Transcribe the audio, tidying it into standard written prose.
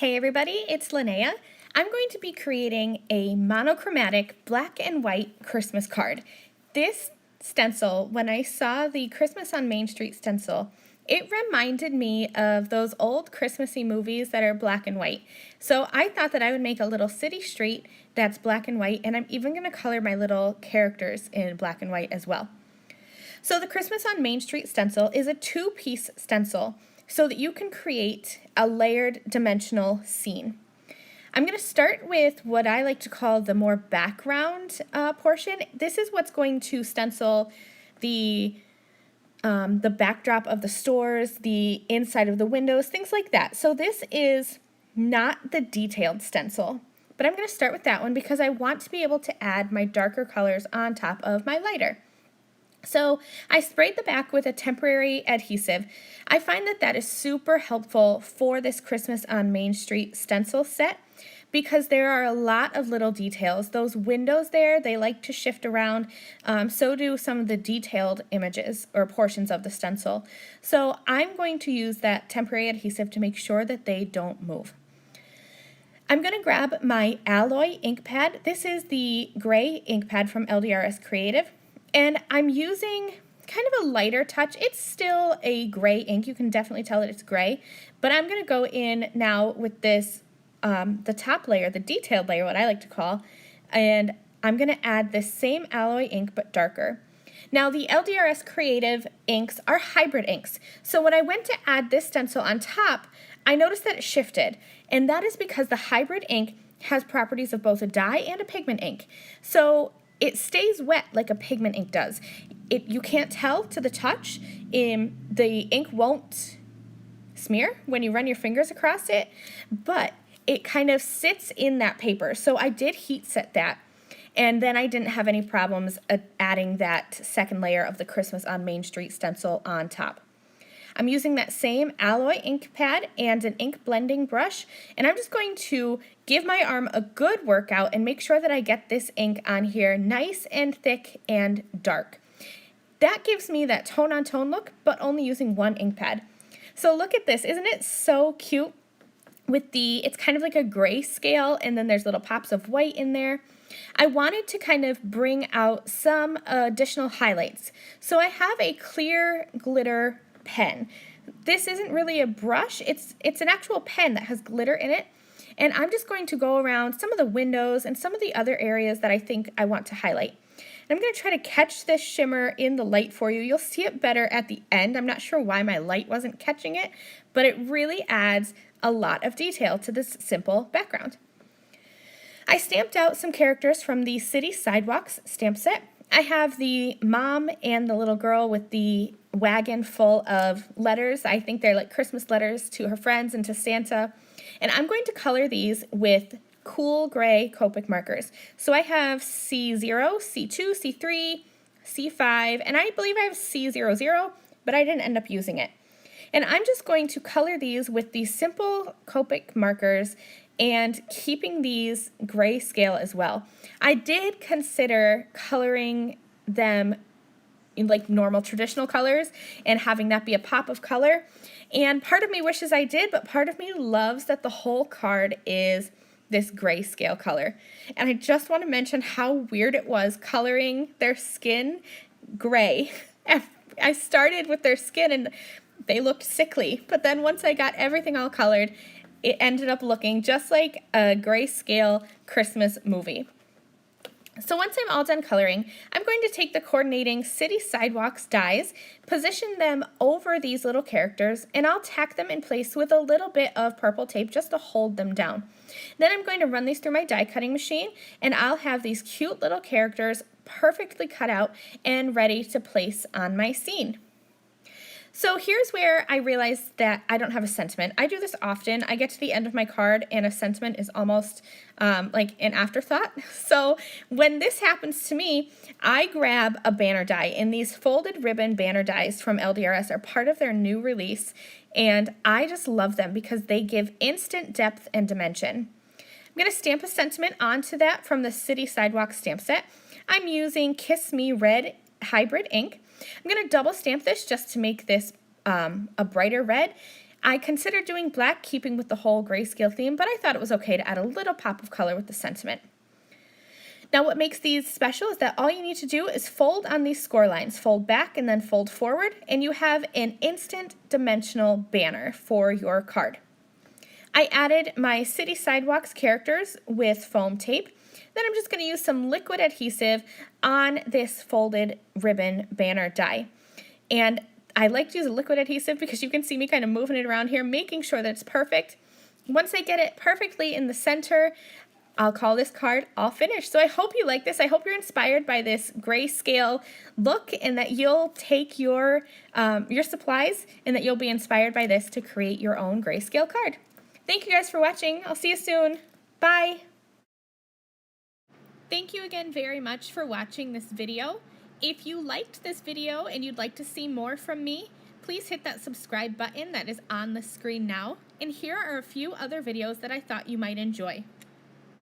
Hey everybody, it's Lynnea. I'm going to be creating a monochromatic black and white Christmas card. This stencil, when I saw the Christmas on Main Street stencil, it reminded me of those old Christmassy movies that are black and white. So I thought that I would make a little city street that's black and white, and I'm even going to color my little characters in black and white as well. So the Christmas on Main Street stencil is a two-piece stencil so that you can create a layered dimensional scene. I'm going to start with what I like to call the more background portion. This is what's going to stencil the backdrop of the stores, the inside of the windows, things like that. So this is not the detailed stencil, but I'm going to start with that one because I want to be able to add my darker colors on top of my lighter. So I sprayed the back with a temporary adhesive. I find that that is super helpful for this Christmas on Main Street stencil set because there are a lot of little details. Those windows there, they like to shift around, so do some of the detailed images or portions of the stencil. So I'm going to use that temporary adhesive to make sure that they don't move. I'm going to grab my alloy ink pad. This is the gray ink pad from LDRS Creative. And I'm using kind of a lighter touch. It's still a gray ink. You can definitely tell that it's gray. But I'm going to go in now with this, the top layer, the detailed layer, what I like to call, and I'm going to add this same alloy ink but darker. Now the LDRS Creative inks are hybrid inks. So when I went to add this stencil on top, I noticed that it shifted. And that is because the hybrid ink has properties of both a dye and a pigment ink. So it stays wet like a pigment ink does. You can't tell to the touch. The ink won't smear when you run your fingers across it, but it kind of sits in that paper. So I did heat set that, and then I didn't have any problems adding that second layer of the Christmas on Main Street stencil on top. I'm using that same alloy ink pad and an ink blending brush, and I'm just going to give my arm a good workout and make sure that I get this ink on here nice and thick and dark. That gives me that tone-on-tone look, but only using one ink pad. So look at this, isn't it so cute? It's kind of like a gray scale, and then there's little pops of white in there. I wanted to kind of bring out some additional highlights. So I have a clear glitter pen. This isn't really a brush, it's an actual pen that has glitter in it, and I'm just going to go around some of the windows and some of the other areas that I think I want to highlight. And I'm going to try to catch this shimmer in the light for you. You'll see it better at the end. I'm not sure why my light wasn't catching it, but it really adds a lot of detail to this simple background. I stamped out some characters from the City Sidewalks stamp set. I have the mom and the little girl with the wagon full of letters. I think they're like Christmas letters to her friends and to Santa. And I'm going to color these with cool gray Copic markers. So I have C0, C2, C3, C5, and I believe I have C00, but I didn't end up using it. And I'm just going to color these with these simple Copic markers and keeping these grayscale as well. I did consider coloring them in like normal traditional colors and having that be a pop of color. And part of me wishes I did, but part of me loves that the whole card is this grayscale color. And I just want to mention how weird it was coloring their skin gray. I started with their skin and they looked sickly, but then once I got everything all colored, it ended up looking just like a grayscale Christmas movie. So once I'm all done coloring, I'm going to take the coordinating City Sidewalks dies, position them over these little characters, and I'll tack them in place with a little bit of purple tape just to hold them down. Then I'm going to run these through my die cutting machine, and I'll have these cute little characters perfectly cut out and ready to place on my scene. So here's where I realized that I don't have a sentiment. I do this often. I get to the end of my card and a sentiment is almost like an afterthought. So when this happens to me, I grab a banner die, and these folded ribbon banner dies from LDRS are part of their new release, and I just love them because they give instant depth and dimension. I'm going to stamp a sentiment onto that from the City Sidewalk stamp set. I'm using Kiss Me Red hybrid ink. I'm going to double stamp this just to make this a brighter red. I considered doing black, keeping with the whole grayscale theme, but I thought it was okay to add a little pop of color with the sentiment. Now what makes these special is that all you need to do is fold on these score lines, fold back and then fold forward, and you have an instant dimensional banner for your card. I added my city sidewalks characters with foam tape. Then I'm just going to use some liquid adhesive on this folded ribbon banner die. And I like to use a liquid adhesive because you can see me kind of moving it around here, making sure that it's perfect. Once I get it perfectly in the center, I'll call this card all finished. So I hope you like this. I hope you're inspired by this grayscale look and that you'll take your supplies and that you'll be inspired by this to create your own grayscale card. Thank you guys for watching. I'll see you soon. Bye. Thank you again very much for watching this video. If you liked this video and you'd like to see more from me, please hit that subscribe button that is on the screen now. And here are a few other videos that I thought you might enjoy.